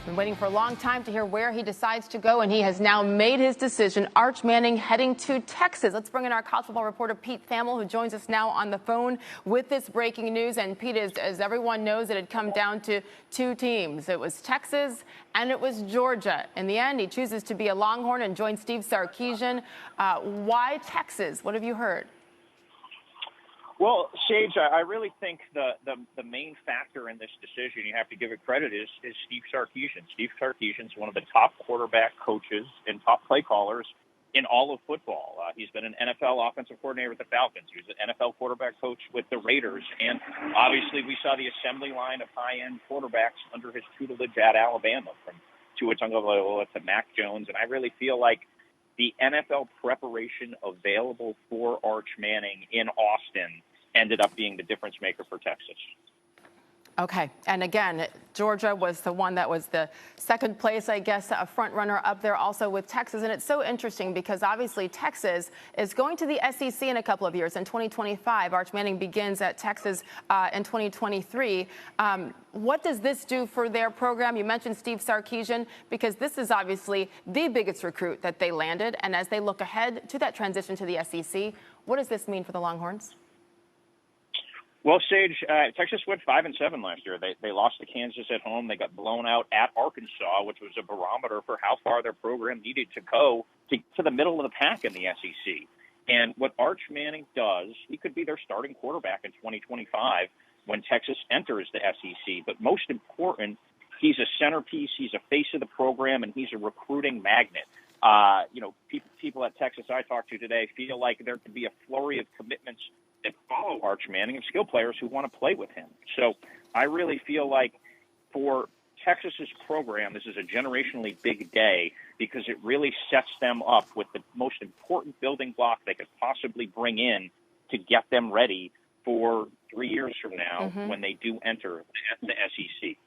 Been waiting for a long time to hear where he decides to go, and he has now made his decision. Arch Manning heading to Texas. Let's bring in our college football reporter, Pete Thamel, who joins us now on the phone with this breaking news. And Pete, as everyone knows, it had come down to two teams. It was Texas and it was Georgia. In the end, he chooses to be a Longhorn and join Steve Sarkisian. Why Texas? What have you heard? Well, Sage, I really think the main factor in this decision, you have to give it credit, is Steve Sarkisian. Steve Sarkisian is one of the top quarterback coaches and top play callers in all of football. He's been an NFL offensive coordinator with the Falcons. He was an NFL quarterback coach with the Raiders. And obviously we saw the assembly line of high-end quarterbacks under his tutelage at Alabama, from Tua Tagovailoa to Mac Jones. And I really feel like the NFL preparation available for Arch Manning in Austin ended up being the difference maker for Texas. Okay. And again, Georgia was the one that was the second place, I guess, a front runner up there also with Texas. And it's so interesting because obviously Texas is going to the SEC in a couple of years. In 2025, Arch Manning begins at Texas in 2023. What does this do for their program? You mentioned Steve Sarkisian, because this is obviously the biggest recruit that they landed. And as they look ahead to that transition to the SEC, what does this mean for the Longhorns? Well, Sage, Texas went 5-7 last year. They lost to Kansas at home. They got blown out at Arkansas, which was a barometer for how far their program needed to go to the middle of the pack in the SEC. And what Arch Manning does, he could be their starting quarterback in 2025 when Texas enters the SEC. But most important, he's a centerpiece, he's a face of the program, and he's a recruiting magnet. People at Texas I talked to today feel like there could be a flurry of commitments that follow Arch Manning and skill players who want to play with him. So I really feel like for Texas's program, this is a generationally big day because it really sets them up with the most important building block they could possibly bring in to get them ready for 3 years from now when they do enter the SEC.